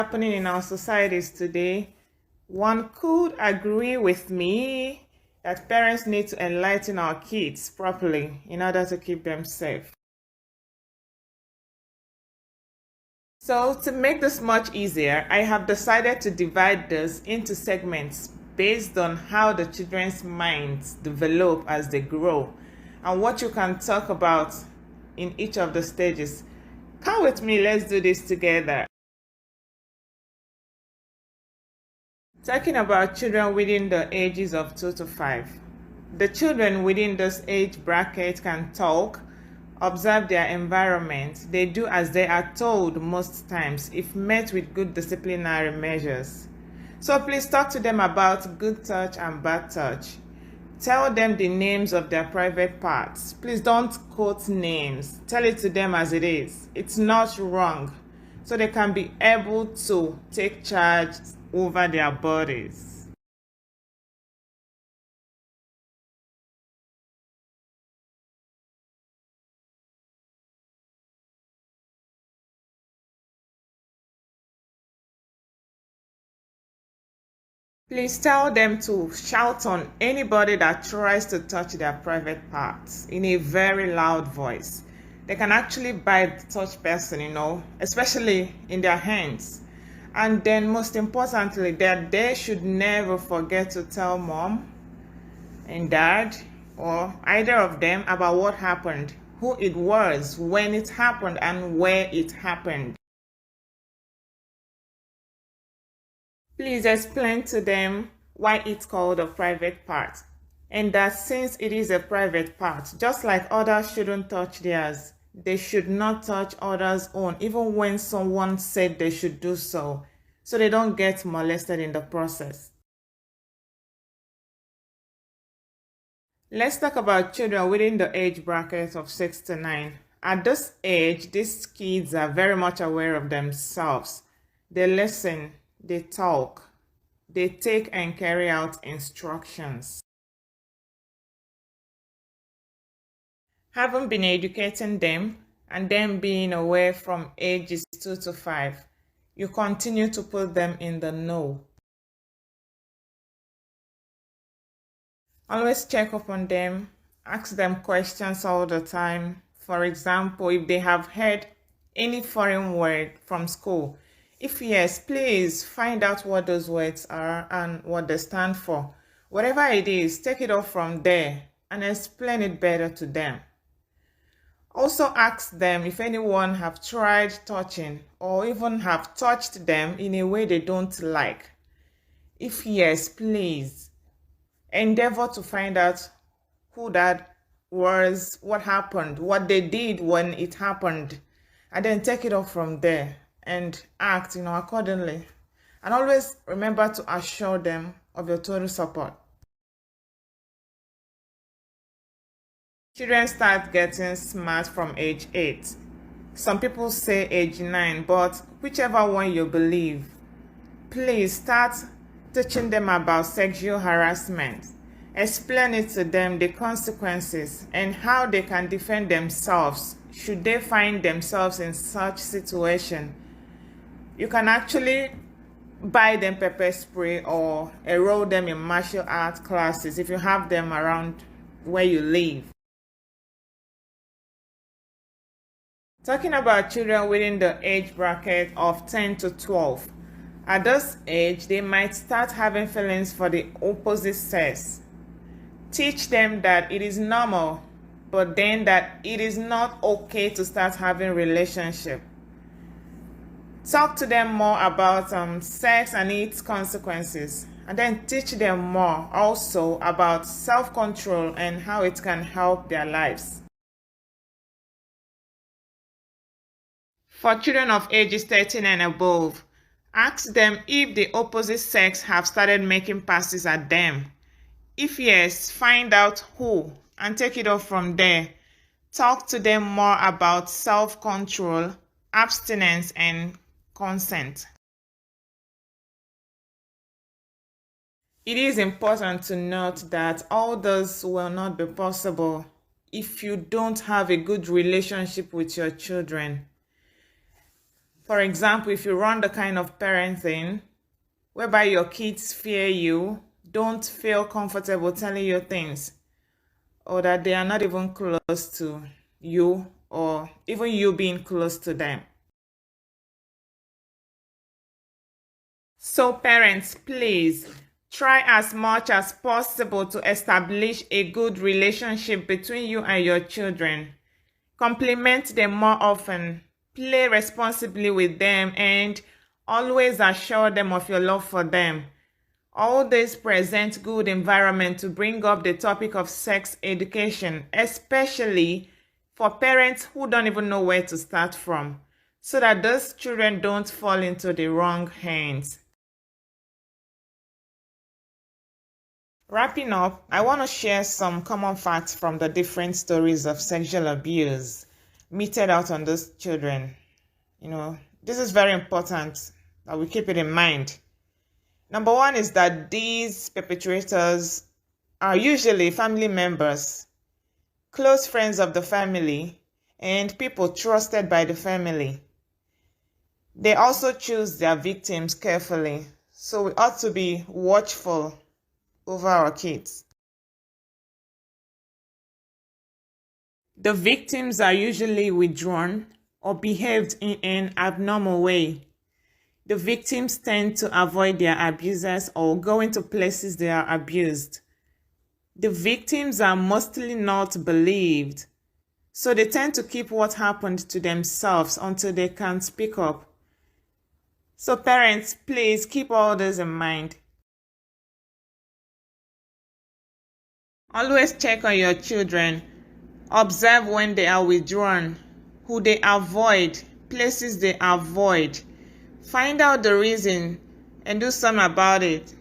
Happening in our societies today, one could agree with me that parents need to enlighten our kids properly in order to keep them safe. So, to make this much easier, I have decided to divide this into segments based on how the children's minds develop as they grow and what you can talk about in each of the stages. Come with me, let's do this together. Talking about children within the ages of 2 to 5. The children within this age bracket can talk, observe their environment. They do as they are told most times if met with good disciplinary measures. So please talk to them about good touch and bad touch. Tell them the names of their private parts. Please don't quote names. Tell it to them as it is. It's not wrong. So they can be able to take charge over their bodies. Please tell them to shout on anybody that tries to touch their private parts in a very loud voice. They can actually bite such person, especially in their hands. And then most importantly, that they should never forget to tell mom and dad or either of them about what happened, who it was, when it happened, and where it happened. Please explain to them why it's called a private part, and that since it is a private part, just like others shouldn't touch theirs, they should not touch others' own, even when someone said they should do so they don't get molested in the process. Let's talk about children within the age bracket of 6 to 9. At this age, these kids are very much aware of themselves. They listen, they talk, they take and carry out instructions. Having been educating them and them being aware from ages 2 to 5, you continue to put them in the know. Always check up on them, ask them questions all the time. For example, if they have heard any foreign word from school, if yes, please find out what those words are and what they stand for. Whatever it is, take it off from there and explain it better to them. Also ask them if anyone have tried touching or even have touched them in a way they don't like. If yes, please endeavor to find out who that was, what happened, what they did when it happened, and then take it off from there and act, accordingly. And always remember to assure them of your total support. Children start getting smart from age 8. Some people say age 9, but whichever one you believe, please start teaching them about sexual harassment. Explain it to them, the consequences, and how they can defend themselves should they find themselves in such situation. You can actually buy them pepper spray or enroll them in martial arts classes if you have them around where you live. Talking about children within the age bracket of 10 to 12. At this age, they might start having feelings for the opposite sex. Teach them that it is normal, but then that it is not okay to start having relationship. Talk to them more about sex and its consequences, and then teach them more also about self-control and how it can help their lives. For children of ages 13 and above, ask them if the opposite sex have started making passes at them. If yes, find out who and take it off from there. Talk to them more about self-control, abstinence, and consent. It is important to note that all this will not be possible if you don't have a good relationship with your children. For example, if you run the kind of parenting whereby your kids fear you, don't feel comfortable telling you things, or that they are not even close to you, or even you being close to them. So parents, please try as much as possible to establish a good relationship between you and your children. Compliment them more often, play responsibly with them, and always assure them of your love for them. All this presents good environment to bring up the topic of sex education, especially for parents who don't even know where to start from, so that those children don't fall into the wrong hands. Wrapping up, I want to share some common facts from the different stories of sexual abuse meted out on those children. This is very important that we keep it in mind. Number one is that these perpetrators are usually family members, close friends of the family, and people trusted by the family. They also choose their victims carefully, so we ought to be watchful over our kids. The victims are usually withdrawn or behaved in an abnormal way. The victims tend to avoid their abusers or go into places they are abused. The victims are mostly not believed, so they tend to keep what happened to themselves until they can speak up. So parents, please keep all this in mind. Always check on your children. Observe when they are withdrawn, who they avoid, places they avoid. Find out the reason and do something about it.